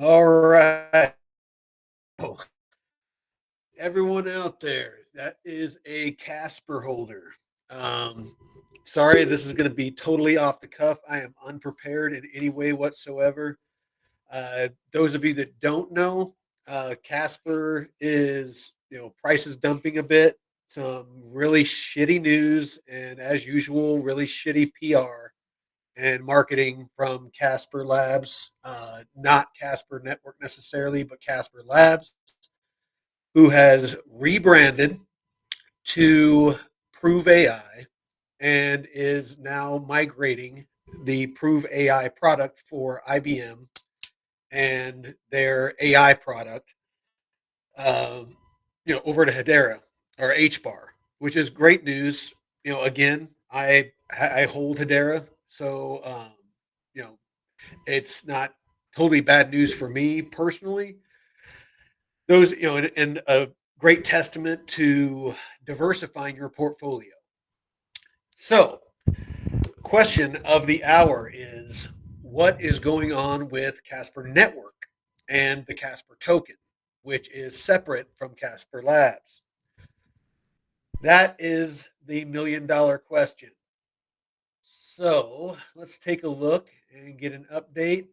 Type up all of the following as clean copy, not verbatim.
All right. Oh, everyone out there, that is a Casper holder. Um, Sorry, this is going to be totally off the cuff. I am unprepared in any way whatsoever. Those of you that don't know, Casper is, prices dumping a bit. Some really shitty news, and as usual, really shitty PR and marketing from Casper Labs. Not Casper Network necessarily, but Casper Labs, who has rebranded to Prove AI and is now migrating the Prove AI product for IBM and their AI product, um, over to Hedera or HBAR, which is great news. Again, I hold Hedera, so you know, it's not totally bad news for me personally. Those, and a great testament to diversifying your portfolio. So, question of the hour is, what is going on with Casper Network and the Casper token, which is separate from Casper Labs? That is the $1 million question. So let's take a look and get an update.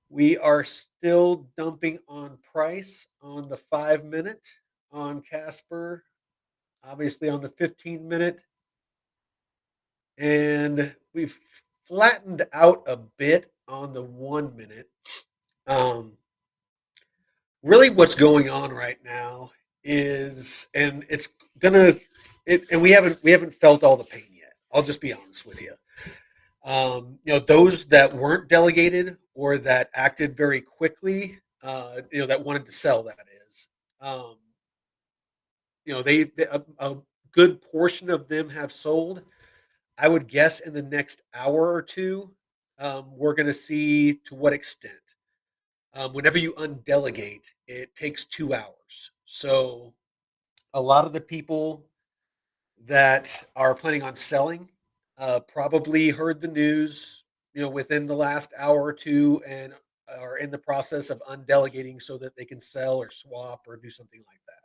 We are still dumping on price on the 5 minute on Casper, obviously on the 15 minute, and we've flattened out a bit on the 1 minute. Um, Really, what's going on right now is, and it's gonna, and we haven't felt all the pain yet. I'll just be honest with you. Those that weren't delegated or that acted very quickly, that wanted to sell, that is, um, a good portion of them have sold. I would guess in the next hour or two, we're going to see to what extent. Whenever you undelegate, it takes 2 hours. So a lot of the people that are planning on selling probably heard the news, within the last hour or two, and are in the process of undelegating so that they can sell or swap or do something like that.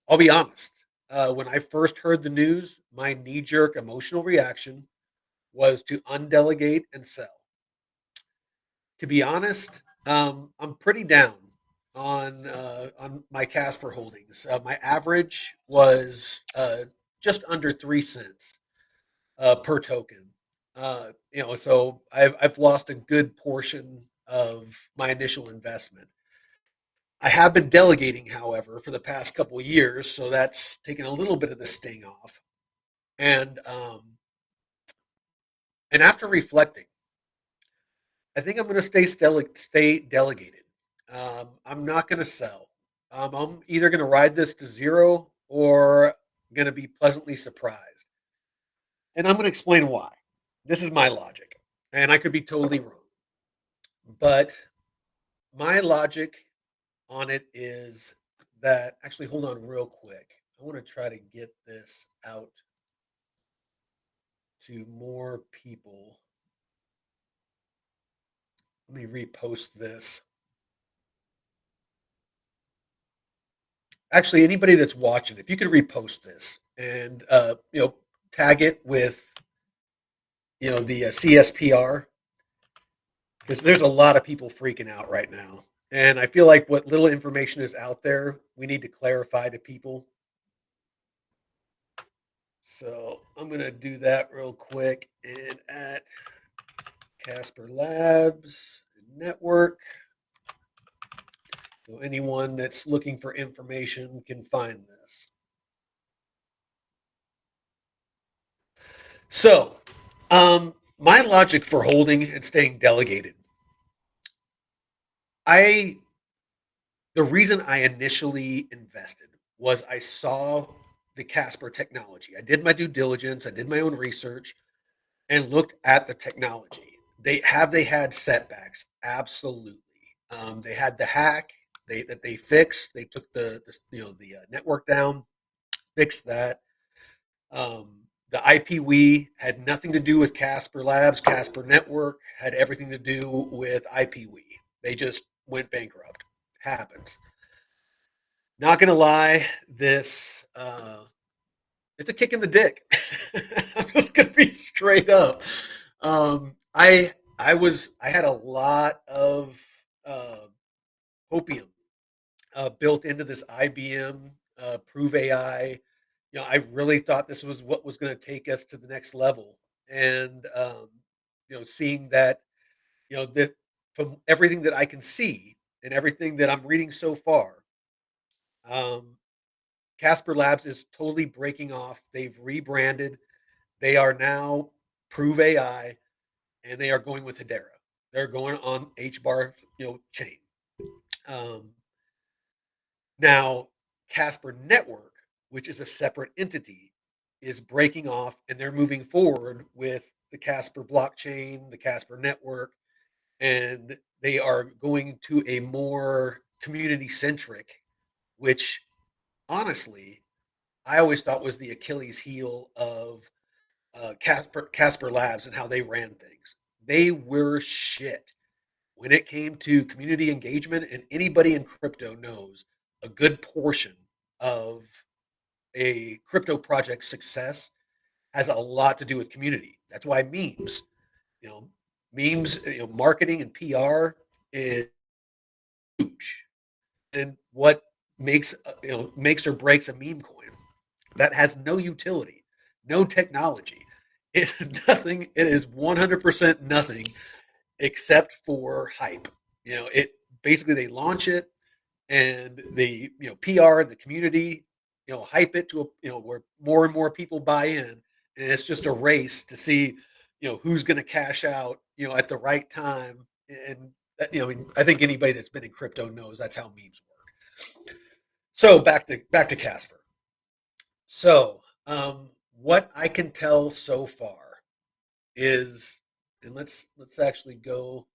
I'll be honest. When I first heard the news, my knee-jerk emotional reaction was to undelegate and sell. To be honest, I'm pretty down on my Casper holdings. My average was just under 3 cents per token. So I've lost a good portion of my initial investment. I have been delegating, however, for the past couple of years, so that's taken a little bit of the sting off. And and after reflecting, I think I'm going to stay delegated. I'm not going to sell. I'm either going to ride this to zero or going to be pleasantly surprised. And I'm going to explain why. This is my logic, and I could be totally wrong. But my logic on it is that, actually, hold on real quick. I want to try to get this out to more people. Let me repost this. Actually, anybody that's watching, if you could repost this and tag it with the CSPR, because there's a lot of people freaking out right now, and I feel like what little information is out there, we need to clarify to people. So I'm gonna do that real quick and at Casper Labs Network, so anyone that's looking for information can find this. So, my logic for holding and staying delegated. I The reason I initially invested was I saw the Casper technology. I did my due diligence, I did my own research, and looked at the technology. They had setbacks? Absolutely. They had the hack that they fixed. They took the network down, fixed that. The IPWE had nothing to do with Casper Labs. Casper Network had everything to do with IPWE. They just went bankrupt. Happens. Not gonna lie, this it's a kick in the dick. I'm just gonna be straight up. I had a lot of hopium built into this IBM Prove AI. You know, I really thought this was what was going to take us to the next level, and you know, seeing that, you know, that from everything that I can see and everything that I'm reading so far, um, Casper Labs is totally breaking off. They've rebranded. They are now Prove AI, and they are going with Hedera. They're going on HBAR, you know, chain. Um, Now, Casper Network, which is a separate entity, is breaking off and they're moving forward with the Casper blockchain, the Casper network, and they are going to a more community centric, which honestly, I always thought was the Achilles heel of Casper Labs and how they ran things. They were shit when it came to community engagement, and anybody in crypto knows a good portion of a crypto project's success has a lot to do with community. That's why memes, you know, marketing and PR is huge. And what makes or breaks a meme coin that has no utility, no technology. It's nothing. It is 100% nothing except for hype. You know, it basically they launch it and the PR and the community hype it to a where more and more people buy in, and it's just a race to see who's going to cash out at the right time. And I mean, I think anybody that's been in crypto knows that's how memes work. So back to Casper. So what I can tell so far is, and let's actually go.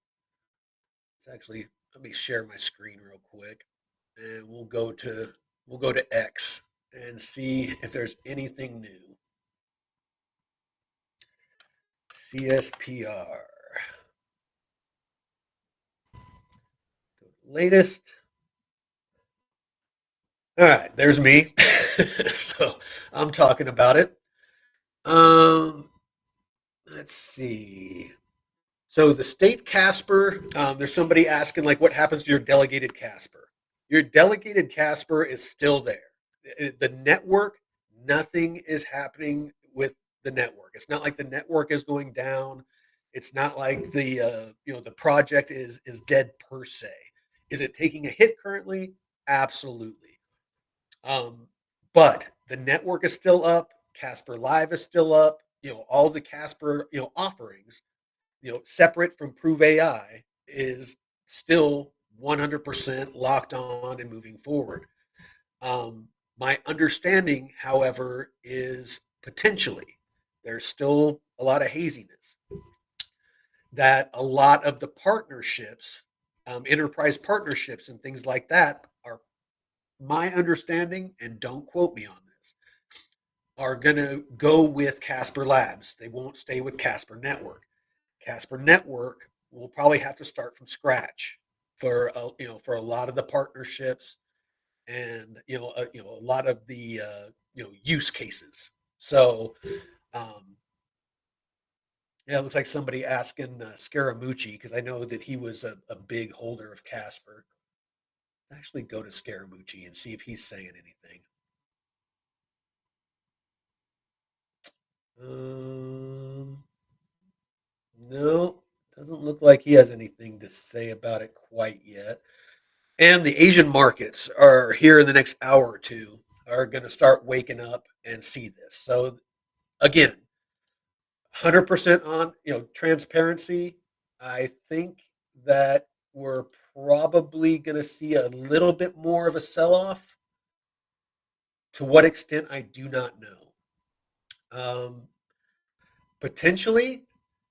Let's actually let me share my screen real quick, and we'll go to X and see if there's anything new. CSPR latest. All right, there's me. So I'm talking about it. Um, let's see. So the state Casper, there's somebody asking like, what happens to your delegated Casper? Your delegated Casper is still there. The network, nothing is happening with the network. It's not like the network is going down. It's not like the project is dead per se. Is it taking a hit currently? Absolutely. Um, but the network is still up. Casper Live is still up. All the Casper offerings separate from Prove AI is still 100% locked on and moving forward. My understanding, however, is potentially there's still a lot of haziness, that a lot of the partnerships, enterprise partnerships and things like that are my understanding, and don't quote me on this, are going to go with Casper Labs. They won't stay with Casper Network. Casper Network will probably have to start from scratch for for a lot of the partnerships and a lot of the use cases. So yeah, it looks like somebody asking Scaramucci, because I know that he was a big holder of Casper. Actually, go to Scaramucci and see if he's saying anything. Um, no, doesn't look like he has anything to say about it quite yet. And the Asian markets are here in the next hour or two are going to start waking up and see this. So again, 100% on transparency. I think that we're probably going to see a little bit more of a sell-off. To what extent, I do not know. Um, Potentially,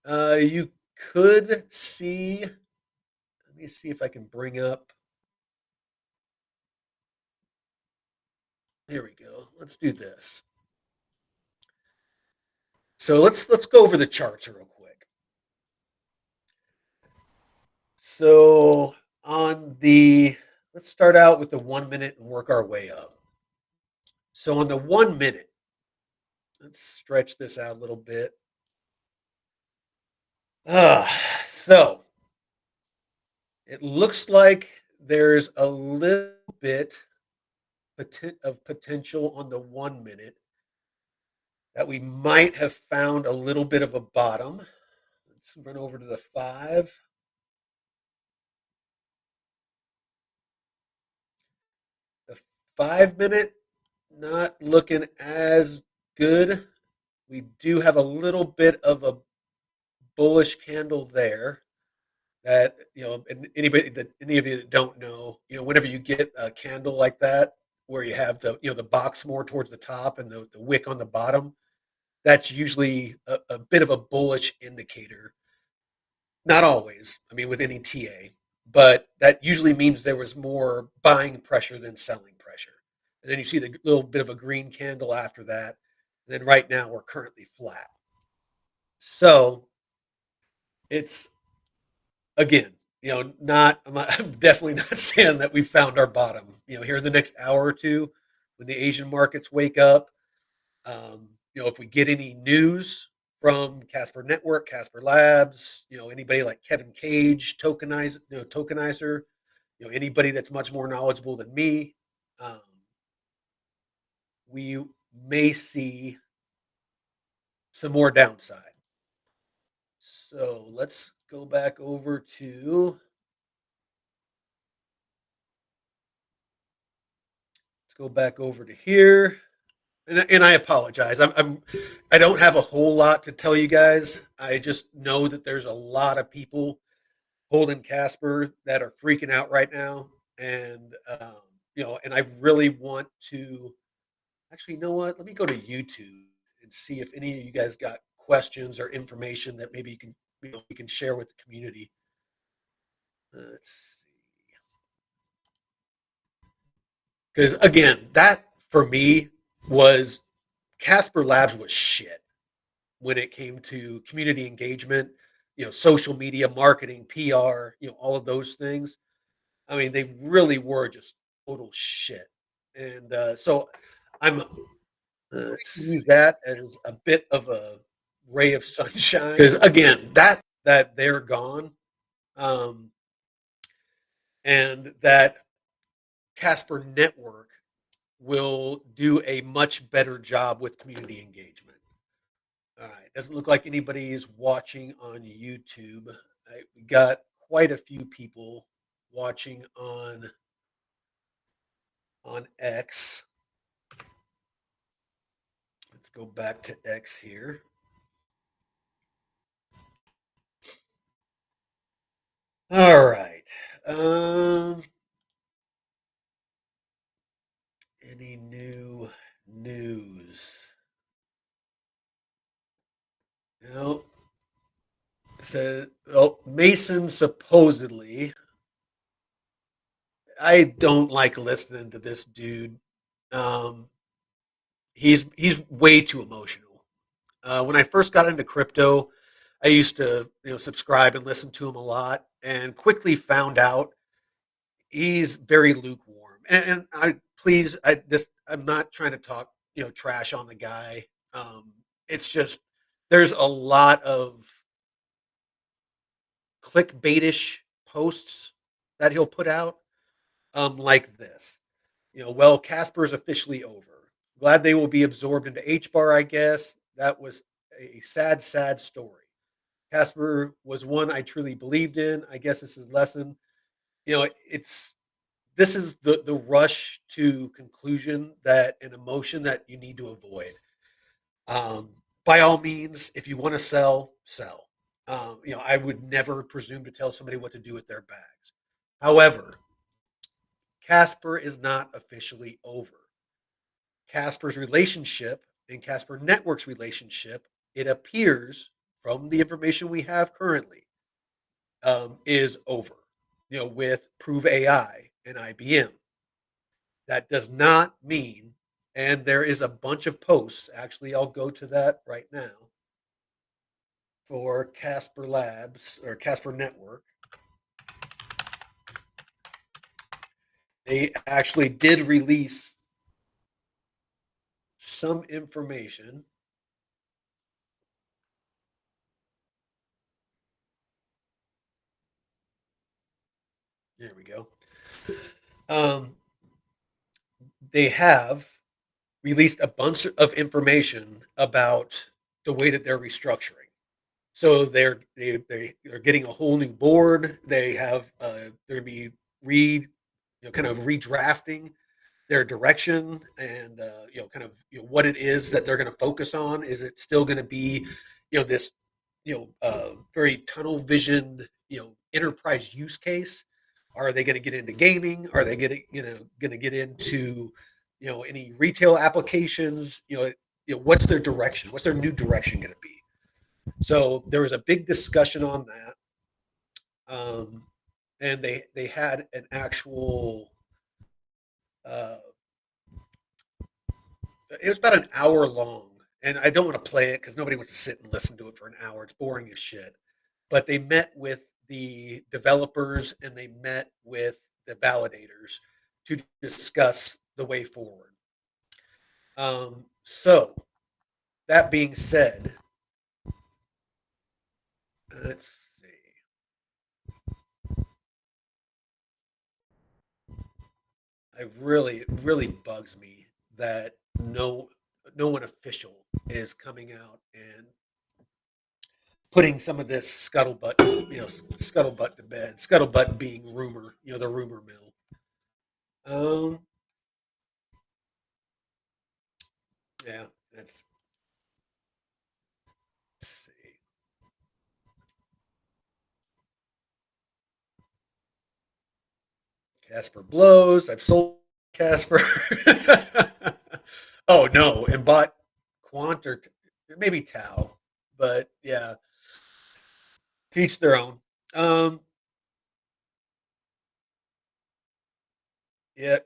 you could see. Let me see if I can bring up. Here we go. Let's do this. So let's go over the charts real quick. So on the let's start out with the 1 minute and work our way up. So on the 1 minute, let's stretch this out a little bit. Uh, so it looks like there's a little bit of potential on the 1 minute that we might have found a little bit of a bottom. Let's run over to the 5. The 5 minute, not looking as good. We do have a little bit of a bullish candle there. That and any of you that don't know, whenever you get a candle like that, where you have the box more towards the top and the wick on the bottom, that's usually a bit of a bullish indicator. Not always, I mean, with any TA, but that usually means there was more buying pressure than selling pressure. And then you see the little bit of a green candle after that. And then right now we're currently flat. So it's again, I'm definitely not saying that we found our bottom. Here in the next hour or two, when the Asian markets wake up, if we get any news from Casper Network, Casper Labs, anybody like Kevin Cage, tokenizer, anybody that's much more knowledgeable than me, um, we may see some more downside. So let's go back over to here. And I apologize. I don't have a whole lot to tell you guys. I just know that there's a lot of people holding Casper that are freaking out right now, and and I really want to. Actually, you know what? Let me go to YouTube and see if any of you guys got questions or information that maybe you can share with the community. Let's see. Because again, that for me was Casper Labs was shit when it came to community engagement, social media marketing, PR, all of those things. I mean, they really were just total shit. And so I'm use that as a bit of a ray of sunshine because again, that they're gone, um, and that Casper Network will do a much better job with community engagement. All right. Doesn't look like anybody is watching on YouTube. We got quite a few people watching on X. Let's go back to X here. All right. Any new news? No. So, well, Mason supposedly. I don't like listening to this dude. Um, he's way too emotional. When I first got into crypto, I used to subscribe and listen to him a lot, and quickly found out he's very lukewarm. And I'm not trying to talk trash on the guy. It's just there's a lot of clickbaitish posts that he'll put out, like this. Well, Casper's officially over. Glad they will be absorbed into H bar, I guess. That was a sad, sad story. Casper was one I truly believed in. I guess this is lesson. It's this is the rush to conclusion that an emotion that you need to avoid. Um, by all means, if you want to sell, sell. I would never presume to tell somebody what to do with their bags. However, Casper is not officially over. Casper's relationship and Casper Network's relationship, it appears from the information we have currently, is over. With Prove AI and IBM. That does not mean, and there is a bunch of posts. Actually, I'll go to that right now. for Casper Labs or Casper Network, they actually did release some information. There we go. Um, they have released a bunch of information about the way that they're restructuring. So they're getting a whole new board. They have they're going to be kind of redrafting their direction and kind of what it is that they're going to focus on. Is it still going to be this very tunnel vision enterprise use case? Are they going to get into gaming? Are they going to get into any retail applications? What's their direction? What's their new direction going to be? So there was a big discussion on that, and they had an actual. Uh, it was about an hour long, and I don't want to play it because nobody wants to sit and listen to it for an hour. It's boring as shit. But they met with the developers and they met with the validators to discuss the way forward. So that being said, let's see. It really bugs me that no one official is coming out and putting some of this scuttlebutt to bed. Scuttlebutt being rumor, the rumor mill. Um, yeah, let's see. Casper blows. I've sold Casper. Oh no, and bought Quant or maybe Tau, but yeah, teach their own. Um, yeah,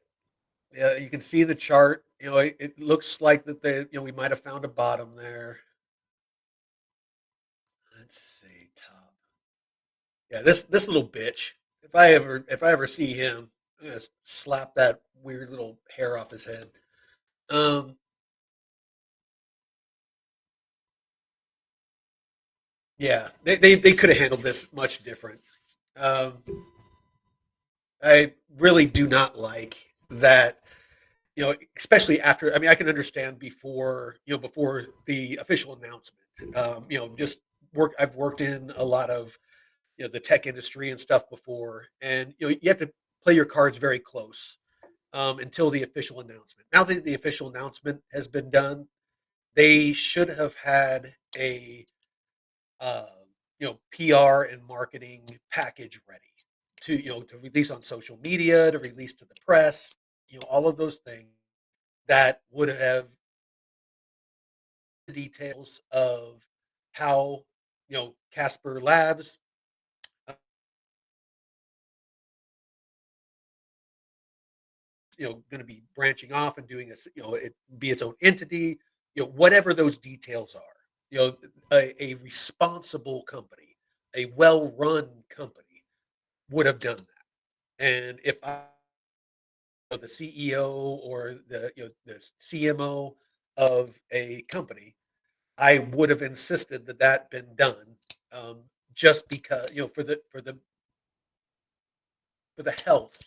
yeah, you can see the chart. It looks like that we might have found a bottom there. Let's see, top. Yeah, this little bitch. If I ever see him, I'm gonna slap that weird little hair off his head. Um, yeah, they could have handled this much different. Um, I really do not like that. Especially after. I mean, I can understand before the official announcement. Just work. I've worked in a lot of the tech industry and stuff before, and you have to play your cards very close until the official announcement. Now that the official announcement has been done, they should have had a uh, PR and marketing package ready to release on social media, to release to the press, all of those things that would have the details of how Casper Labs going to be branching off and doing this, it be its own entity, whatever those details are. A responsible company, a well-run company would have done that. And if I the CEO or the CMO of a company, I would have insisted that that been done, just because for the health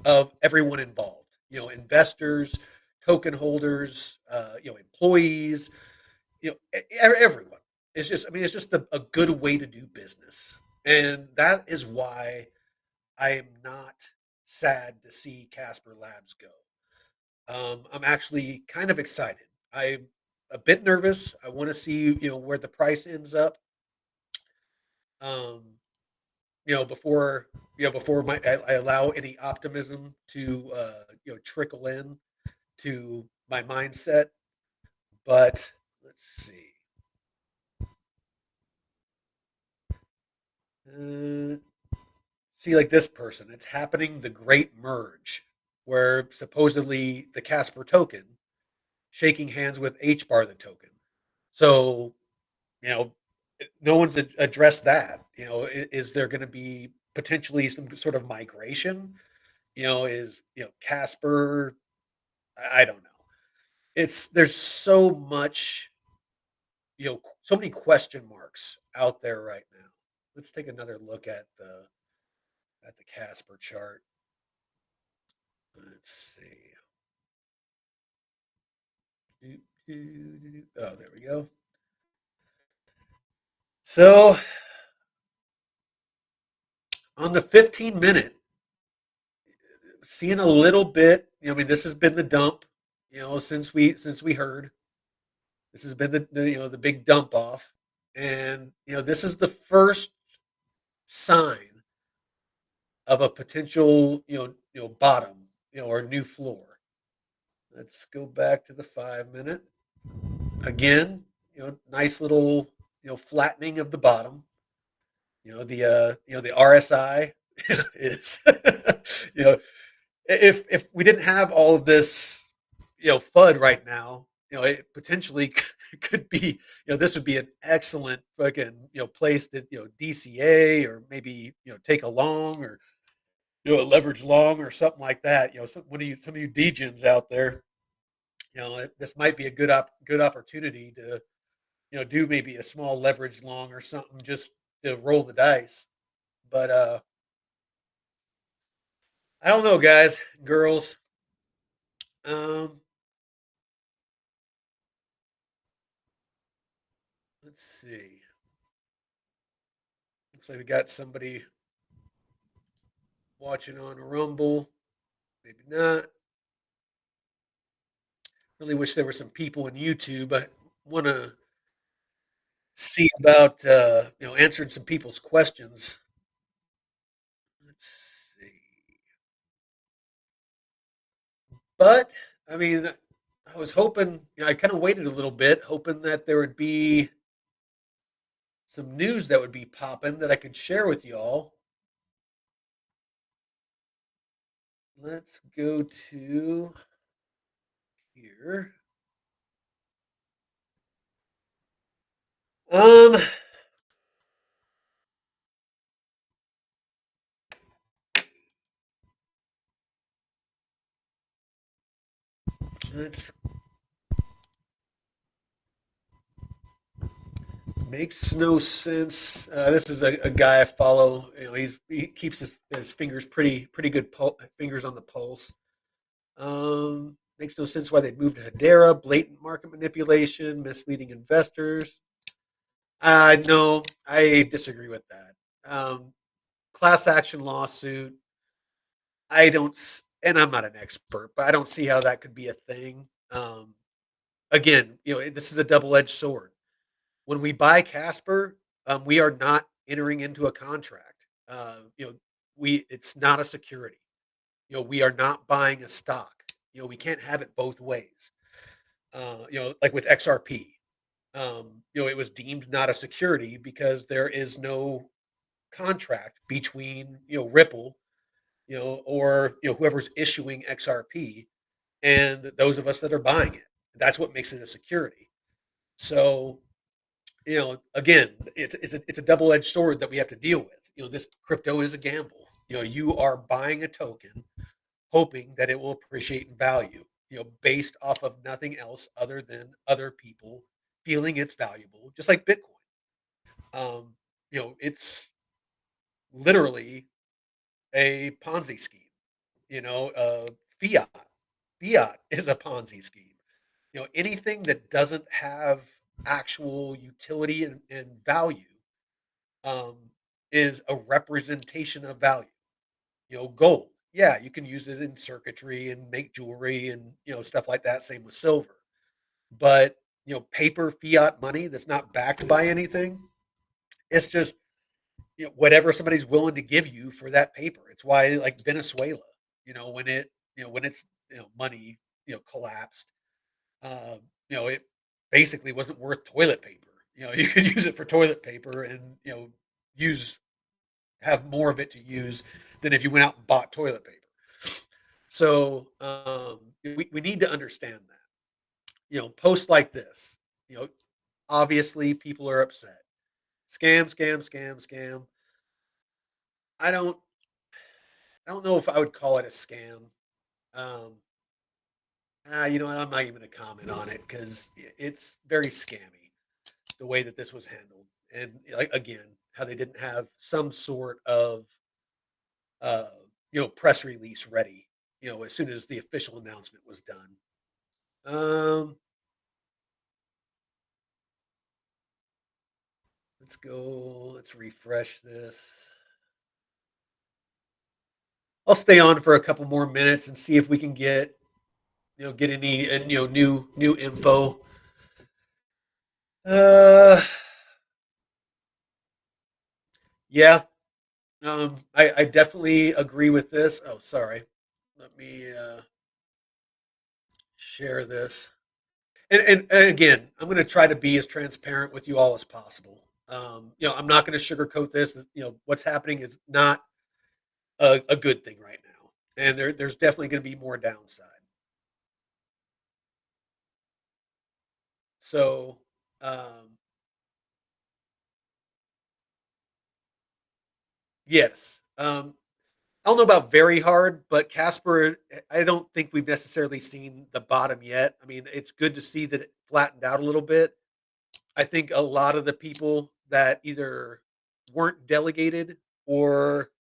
of everyone involved. Investors, token holders, employees, everyone. It's just a good way to do business, and that is why I am not sad to see Casper Labs go. I'm actually kind of excited. I'm a bit nervous. I want to see where the price ends up. Um, before I allow any optimism to trickle in to my mindset. But let's see. Uh, See, like this person, it's happening the great merge, where supposedly the Casper token shaking hands with H bar the token. So, you know, no one's addressed that. Is there going to be potentially some sort of migration? Is Casper? I don't know. There's so much, so many question marks out there right now. Let's take another look at the Casper chart. Let's see. Oh, there we go. So on the 15-minute, seeing a little bit. I mean, this has been the dump. Since we heard, this has been the big dump off, and this is the first sign of a potential bottom, or new floor. Let's go back to the 5-minute again. Nice little flattening of the bottom. The RSI is you know if we didn't have all of this FUD right now, it potentially could be, this would be an excellent fucking place to DCA, or maybe take a long, or a leverage long, or something like that. Some of you degens out there, this might be a good opportunity to do maybe a small leverage long or something, just to roll the dice. But I don't know, guys, girls. Um, let's see. Looks like we got somebody watching on Rumble. Maybe not. Really wish there were some people on YouTube. I want to see about answering some people's questions. Let's see. But I mean, I was hoping. I kind of waited a little bit, hoping that there would be some news that would be popping that I could share with y'all. Let's go to here. Um, let's Makes no sense. This is a guy I follow. He keeps his fingers pretty good fingers on the pulse. Makes no sense why they'd move to Hedera. Blatant market manipulation, misleading investors. No, I disagree with that. Class action lawsuit. I don't, and I'm not an expert, but I don't see how that could be a thing. Again, this is a double-edged sword. When we buy Casper, we are not entering into a contract. We it's not a security. We are not buying a stock. We can't have it both ways. Like with XRP, it was deemed not a security because there is no contract between Ripple, or whoever's issuing XRP, and those of us that are buying it. That's what makes it a security. So again, it's a double edged sword that we have to deal with. This crypto is a gamble. You are buying a token, hoping that it will appreciate in value. Based off of nothing else other than other people feeling it's valuable, just like Bitcoin. It's literally a Ponzi scheme. Fiat. Fiat is a Ponzi scheme. Anything that doesn't have actual utility and value, um, is a representation of value. Gold. Yeah, you can use it in circuitry and make jewelry and stuff like that. Same with silver. But paper fiat money that's not backed by anything, it's just whatever somebody's willing to give you for that paper. It's why, like Venezuela, when its money collapsed, it basically wasn't worth toilet paper. You could use it for toilet paper, and use have more of it to use than if you went out and bought toilet paper. So we need to understand that. Posts like this, obviously people are upset. Scam, scam, scam, scam. I don't I don't know if I would call it a scam. Um, you know what? I'm not even gonna comment on it because it's very scammy the way that this was handled, and like again, how they didn't have some sort of uh, press release ready. As soon as the official announcement was done. Um, let's go. Let's refresh this. I'll stay on for a couple more minutes and see if we can get any new info. Uh, yeah, I definitely agree with this. Oh, sorry. Let me share this. And again, I'm going to try to be as transparent with you all as possible. I'm not going to sugarcoat this. What's happening is not a good thing right now, and there's definitely going to be more downside. So, um, yes, I don't know about very hard, but Casper, I don't think we've necessarily seen the bottom yet. I mean, it's good to see that it flattened out a little bit. I think a lot of the people that either weren't delegated or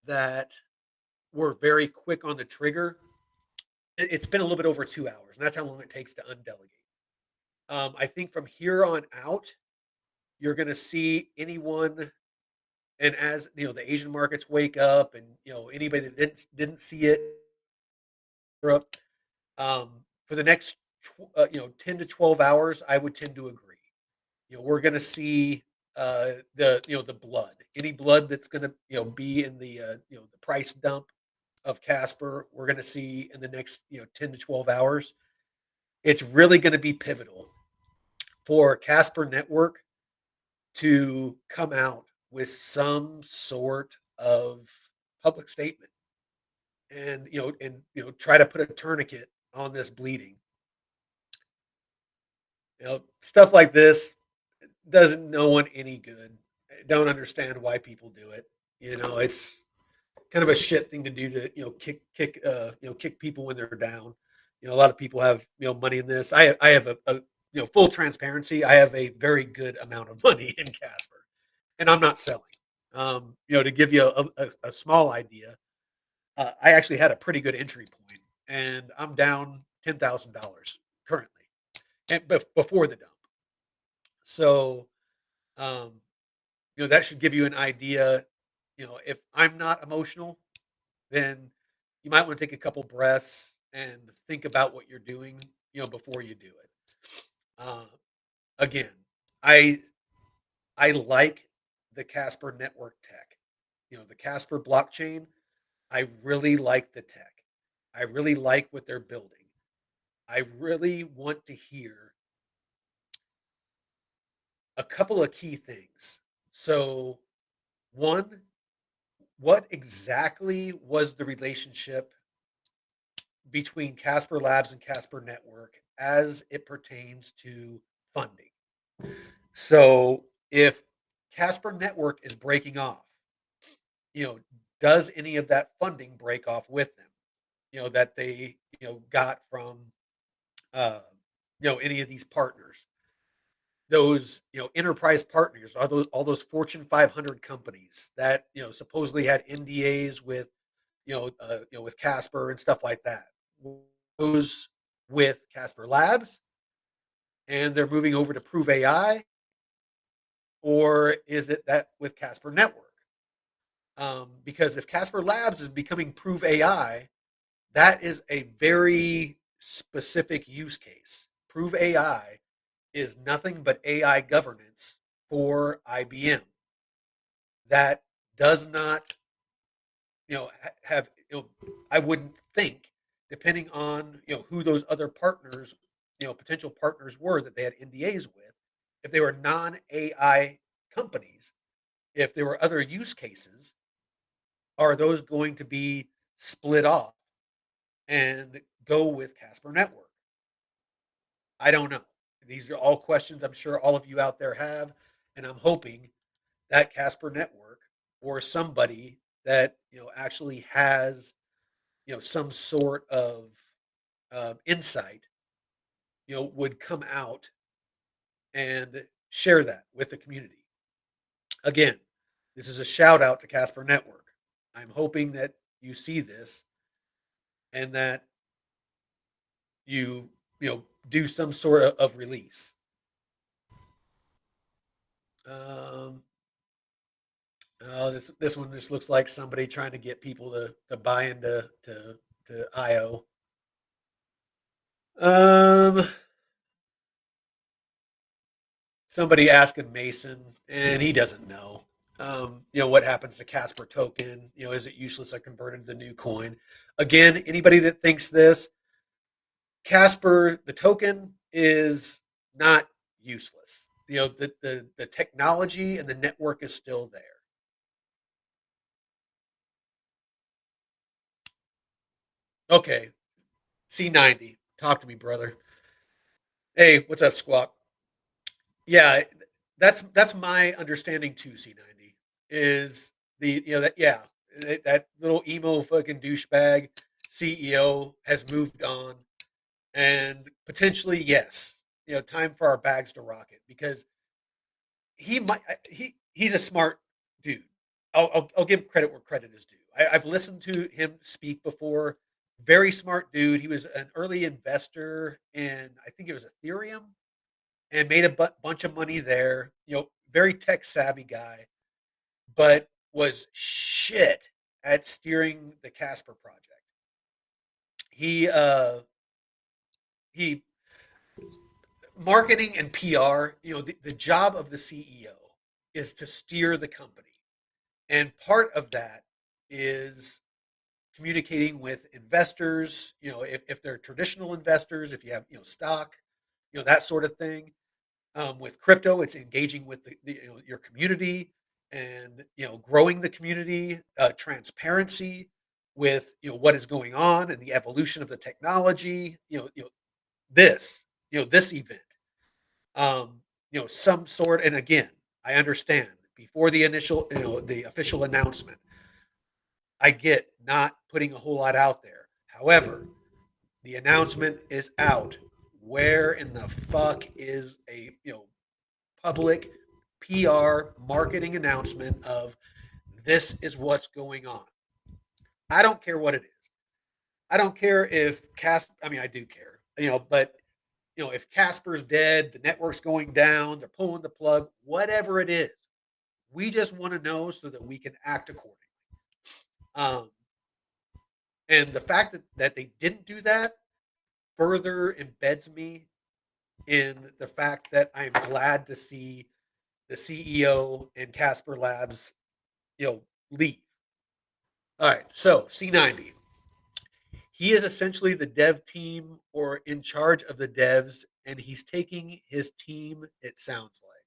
that were very quick on the trigger. It's been a little bit over 2 hours, and that's how long it takes to undelegate. I think from here on out, you're going to see anyone, and as the Asian markets wake up, and anybody that didn't see it, Europe, for the next 10 to 12 hours, I would tend to agree. We're going to see the blood, any blood that's going to be in the price dump of Casper. We're going to see in the next 10 to 12 hours. It's really going to be pivotal for Casper Network to come out with some sort of public statement, and try to put a tourniquet on this bleeding. Stuff like this doesn't no one any good. I don't understand why people do it. It's kind of a shit thing to do to kick people when they're down. A lot of people have money in this. I have a full transparency. I have a very good amount of money in Casper, and I'm not selling. To give you a small idea, I actually had a pretty good entry point, and I'm down $10,000 currently, and before the dump. So, um, that should give you an idea. If I'm not emotional, then you might want to take a couple breaths and think about what you're doing, before you do it. Uh, Again, I I like the Casper network tech. The Casper blockchain. I really like the tech. I really like what they're building. I really want to hear a couple of key things. So, one, what exactly was the relationship between Casper Labs and Casper Network as it pertains to funding? So, if Casper Network is breaking off, you know, does any of that funding break off with them? That they got from uh, any of these partners, those enterprise partners, all those Fortune 500 companies that supposedly had NDAs with with Casper and stuff like that. Those with Casper Labs, and they're moving over to Prove AI, or is it that with Casper Network? Because if Casper Labs is becoming Prove AI, that is a very specific use case. Prove AI is nothing but AI governance for IBM that does not, have, I wouldn't think, depending on, who those other partners, potential partners were that they had NDAs with, if they were non AI companies, if there were other use cases, are those going to be split off and go with Casper Network? I don't know. These are all questions I'm sure all of you out there have, and I'm hoping that Casper network or somebody that actually has some sort of insight would come out and share that with the community. Again, this is a shout out to Casper Network. I'm hoping that you see this and that do some sort of release. Um, oh, this one just looks like somebody trying to get people to buy into to IO. Um, Somebody asking Mason, and he doesn't know. What happens to Casper token? Is it useless or converted to the new coin? Again, anybody that thinks this, Casper, the token is not useless. The technology and the network is still there. Okay, C90, talk to me, brother. Hey, what's up, Squawk? Yeah, that's my understanding too. C90 is the that yeah that little emo fucking douchebag CEO has moved on, and potentially yes, time for our bags to rocket because he might he's a smart dude. I'll give credit where credit is due. I've listened to him speak before. Very smart dude. He was an early investor in I think it was Ethereum and made a bunch of money there. Very tech savvy guy, but was shit at steering the Casper project. He he marketing and PR. The job of the CEO is to steer the company, and part of that is communicating with investors. If they're traditional investors, if you have stock, that sort of thing. With crypto, it's engaging with your community and growing the community, transparency with what is going on and the evolution of the technology. This this event, some sort. And again, I understand before the initial the official announcement. I get not putting a whole lot out there. However, the announcement is out. Where in the fuck is a public PR marketing announcement of this is what's going on? I don't care what it is. I don't care if I mean I do care, but if Casper's dead, the network's going down, they're pulling the plug, whatever it is, we just want to know so that we can act accordingly. Um, and the fact that they didn't do that further embeds me in the fact that I'm glad to see the CEO and Casper Labs, leave. All right, so C90. He is essentially the dev team or in charge of the devs, and he's taking his team, it sounds like.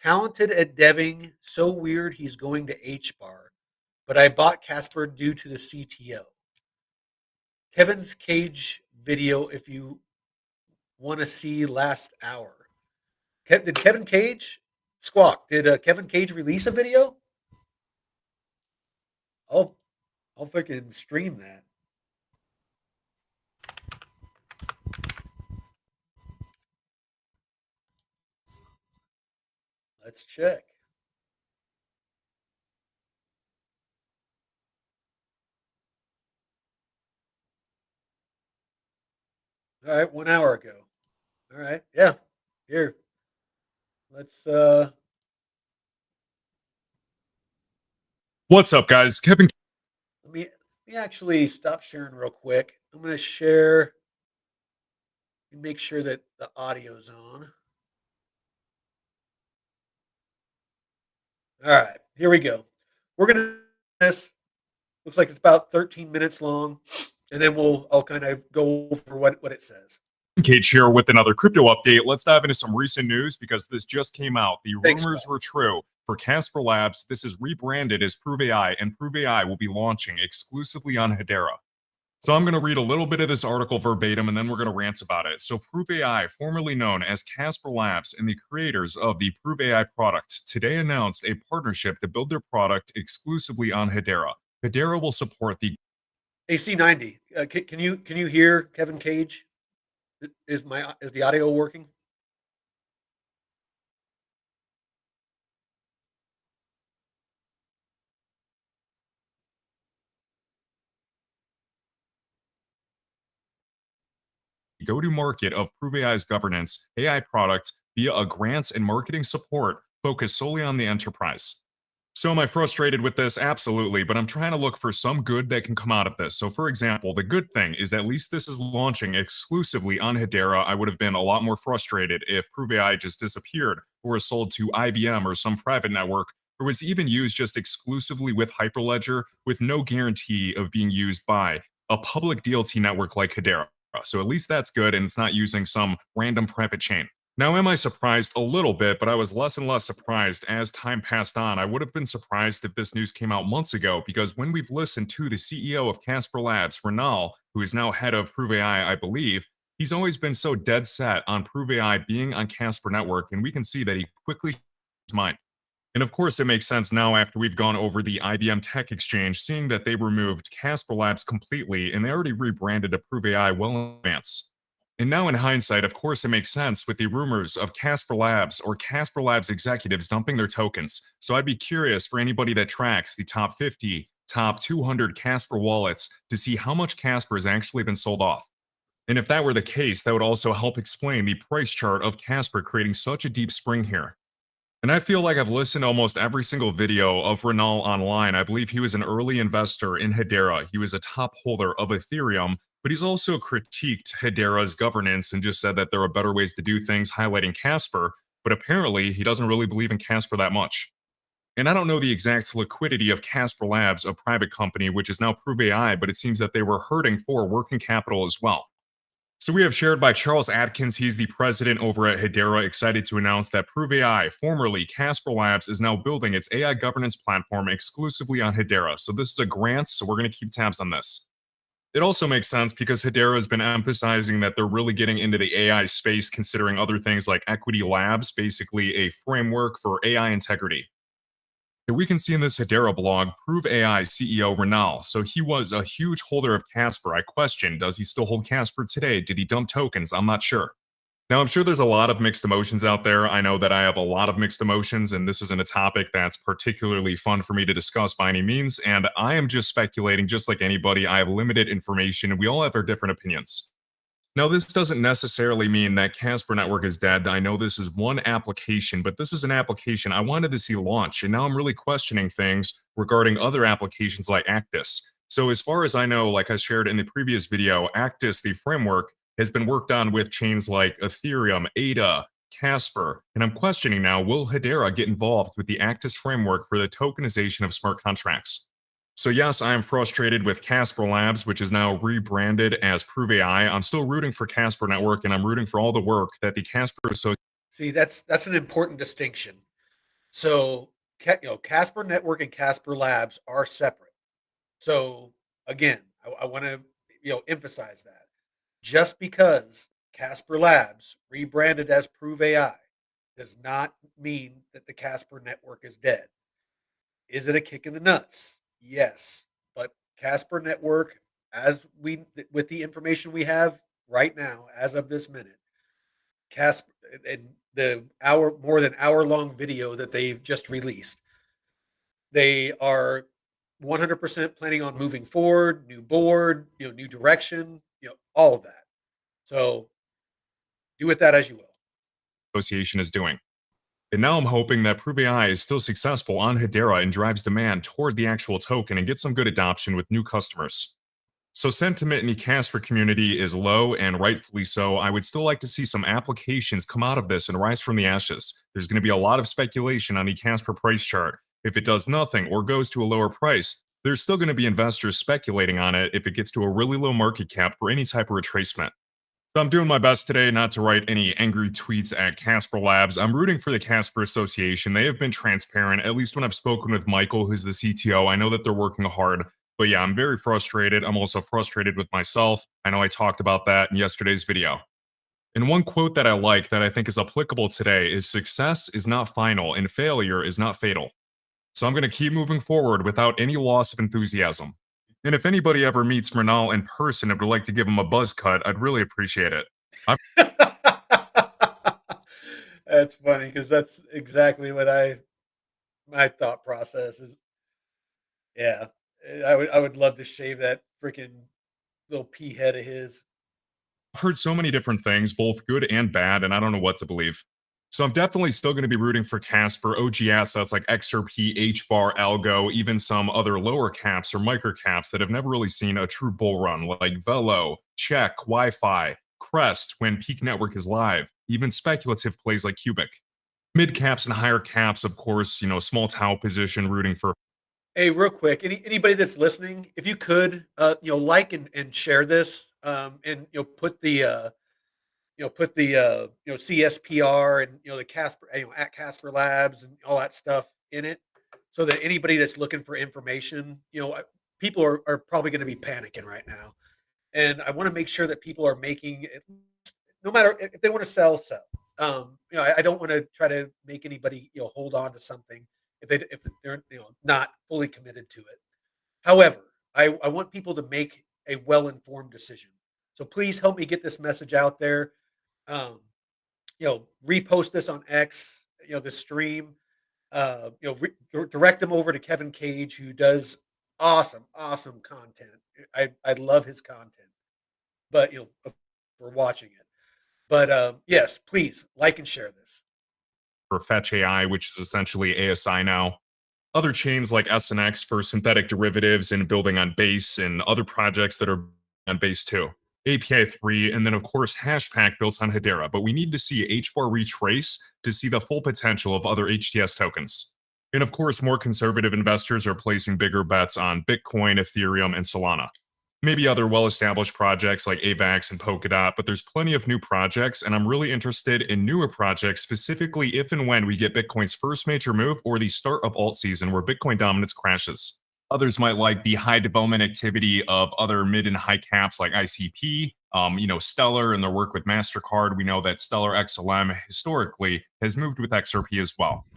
Talented at deving, so weird he's going to H bar, but I bought Casper due to the CTO. Kevin's Cage video if you want to see last hour. Did Kevin Cage Squawk? Did Kevin Cage release a video? I'll I'll freaking stream that. Let's check. All right, 1 hour ago. All right, yeah. Here, let's. What's up, guys? Kevin. Let me actually stop sharing real quick. I'm going to share and make sure that the audio's on. All right, here we go. We're gonna this. Looks like it's about 13 minutes long, and then I'll kind of go over what it says. Cage here with another crypto update. Let's dive into some recent news because this just came out. The Thanks, rumors Bob. were true. For Casper Labs, this is rebranded as Prove AI, and Prove AI will be launching exclusively on Hedera. So I'm going to read a little bit of this article verbatim and then we're going to rant about it. So Prove AI, formerly known as Casper Labs and the creators of the Prove AI product, today announced a partnership to build their product exclusively on Hedera. Hedera will support the AC90. Can you hear Kevin Cage? Is the audio working? go-to-market of Prove AI's governance AI products via a grants and marketing support focused solely on the enterprise. So am I frustrated with this? Absolutely, but I'm trying to look for some good that can come out of this. So for example, the good thing is at least this is launching exclusively on Hedera. I would have been a lot more frustrated if Prove AI just disappeared or was sold to IBM or some private network or was even used just exclusively with Hyperledger with no guarantee of being used by a public DLT network like Hedera. So at least that's good and it's not using some random private chain. Now, am I surprised? A little bit, but I was less and less surprised as time passed on. I would have been surprised if this news came out months ago, because when we've listened to the CEO of Casper Labs, Renal, who is now head of Prove AI, I believe, he's always been so dead set on Prove AI being on Casper Network, and we can see that he quickly changed his mind. And of course, it makes sense now after we've gone over the IBM Tech Exchange, seeing that they removed Casper Labs completely and they already rebranded to Prove AI well in advance. And now, in hindsight, of course, it makes sense with the rumors of Casper Labs or Casper Labs executives dumping their tokens. So I'd be curious for anybody that tracks the top 50, top 200 Casper wallets to see how much Casper has actually been sold off. And if that were the case, that would also help explain the price chart of Casper creating such a deep spring here. And I feel like I've listened to almost every single video of Renal online. I believe he was an early investor in Hedera. He was a top holder of Ethereum, but he's also critiqued Hedera's governance and just said that there are better ways to do things, highlighting Casper. But apparently, he doesn't really believe in Casper that much. And I don't know the exact liquidity of Casper Labs, a private company, which is now Prove AI, but it seems that they were hurting for working capital as well. So we have shared by Charles Atkins. He's the president over at Hedera, excited to announce that Prove AI, formerly Casper Labs, is now building its AI governance platform exclusively on Hedera. So this is a grant, so we're going to keep tabs on this. It also makes sense because Hedera has been emphasizing that they're really getting into the AI space, considering other things like Equity Labs, basically a framework for AI integrity. And we can see in this Hedera blog, Prove AI CEO Renal. So he was a huge holder of Casper. I question, does he still hold Casper today? Did he dump tokens? I'm not sure. Now, I'm sure there's a lot of mixed emotions out there. I know that I have a lot of mixed emotions, and this isn't a topic that's particularly fun for me to discuss by any means. And I am just speculating, just like anybody. I have limited information, and we all have our different opinions. Now, this doesn't necessarily mean that Casper Network is dead. I know this is one application, but this is an application I wanted to see launch, and now I'm really questioning things regarding other applications like Actus. So as far as I know, like I shared in the previous video, Actus, the framework, has been worked on with chains like Ethereum, ADA, Casper, and I'm questioning now, will Hedera get involved with the Actus framework for the tokenization of smart contracts? So yes, I am frustrated with Casper Labs, which is now rebranded as Prove AI. I'm still rooting for Casper Network, and I'm rooting for all the work that the Casper See, that's an important distinction. So, Casper Network and Casper Labs are separate. So, again, I want to emphasize that just because Casper Labs rebranded as Prove AI does not mean that the Casper Network is dead. Is it a kick in the nuts? Yes, but Casper Network, as we with the information we have right now, as of this minute, Casper and the more than hour long video that they've just released, they are 100% planning on moving forward, new board, new direction, all of that. So do with that as you will. Association is doing. And now I'm hoping that Prove AI is still successful on Hedera and drives demand toward the actual token and gets some good adoption with new customers. So sentiment in the Casper community is low, and rightfully so. I would still like to see some applications come out of this and rise from the ashes. There's going to be a lot of speculation on the Casper price chart. If it does nothing or goes to a lower price, there's still going to be investors speculating on it if it gets to a really low market cap for any type of retracement. So I'm doing my best today not to write any angry tweets at Casper Labs. I'm rooting for the Casper Association. They have been transparent, at least when I've spoken with Michael, who's the CTO. I know that they're working hard. But yeah, I'm very frustrated. I'm also frustrated with myself. I know I talked about that in yesterday's video. And one quote that I like that I think is applicable today is success is not final and failure is not fatal. So I'm going to keep moving forward without any loss of enthusiasm. And if anybody ever meets Murnau in person and would like to give him a buzz cut, I'd really appreciate it. That's funny because that's exactly what my thought process is. Yeah, I would love to shave that freaking little pea head of his. I've heard so many different things, both good and bad, and I don't know what to believe. So I'm definitely still going to be rooting for Casper, OG assets like XRP, HBAR, Algo, even some other lower caps or micro caps that have never really seen a true bull run, like Velo, Check, Wi-Fi, Crest when Peak Network is live, even speculative plays like Cubic. Mid caps and higher caps, of course, small tau position rooting for. Hey, real quick, anybody that's listening, if you could, like and share this, and put the CSPR and the Casper, at Casper Labs and all that stuff in it, so that anybody that's looking for information, people are probably going to be panicking right now, and I want to make sure that people are making it, no matter if they want to sell. I don't want to try to make anybody hold on to something if they're not fully committed to it. However, I want people to make a well informed decision. So please help me get this message out there. Um, repost this on X. The stream. Direct them over to Kevin Cage, who does awesome content. I love his content, but for watching it. But yes, please like and share this. For Fetch AI, which is essentially ASI now. Other chains like SNX for synthetic derivatives and building on Base, and other projects that are on Base too. API 3, and then of course Hashpack built on Hedera, but we need to see HBAR retrace to see the full potential of other HTS tokens. And of course, more conservative investors are placing bigger bets on Bitcoin, Ethereum, and Solana. Maybe other well established projects like AVAX and Polkadot, but there's plenty of new projects, and I'm really interested in newer projects, specifically if and when we get Bitcoin's first major move or the start of alt season where Bitcoin dominance crashes. Others might like the high development activity of other mid and high caps like ICP, Stellar and their work with MasterCard. We know that Stellar XLM historically has moved with XRP as well.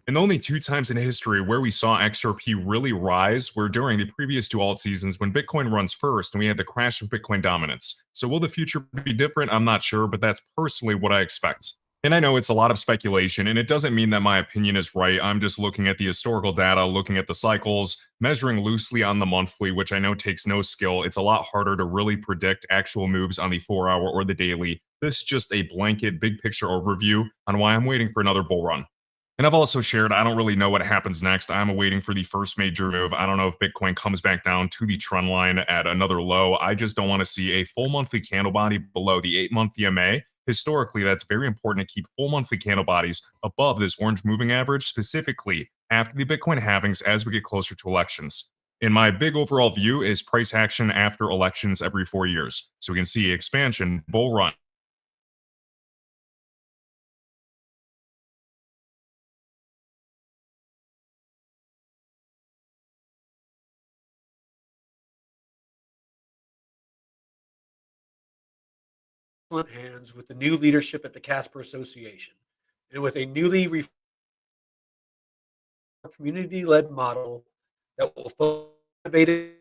And the only two times in history where we saw XRP really rise were during the previous two alt seasons when Bitcoin runs first and we had the crash of Bitcoin dominance. So will the future be different? I'm not sure, but that's personally what I expect. And I know it's a lot of speculation, and it doesn't mean that my opinion is right. I'm just looking at the historical data, looking at the cycles, measuring loosely on the monthly, which I know takes no skill. It's a lot harder to really predict actual moves on the 4-hour or the daily. This is just a blanket, big picture overview on why I'm waiting for another bull run. And I've also shared, I don't really know what happens next. I'm waiting for the first major move. I don't know if Bitcoin comes back down to the trend line at another low. I just don't want to see a full monthly candle body below the 8-month EMA. Historically, that's very important to keep full monthly candle bodies above this orange moving average, specifically after the Bitcoin halvings as we get closer to elections. In my big overall view is price action after elections every 4 years. So we can see expansion, bull run, Hands with the new leadership at the Casper Association, and with a newly community-led model that will focus on innovative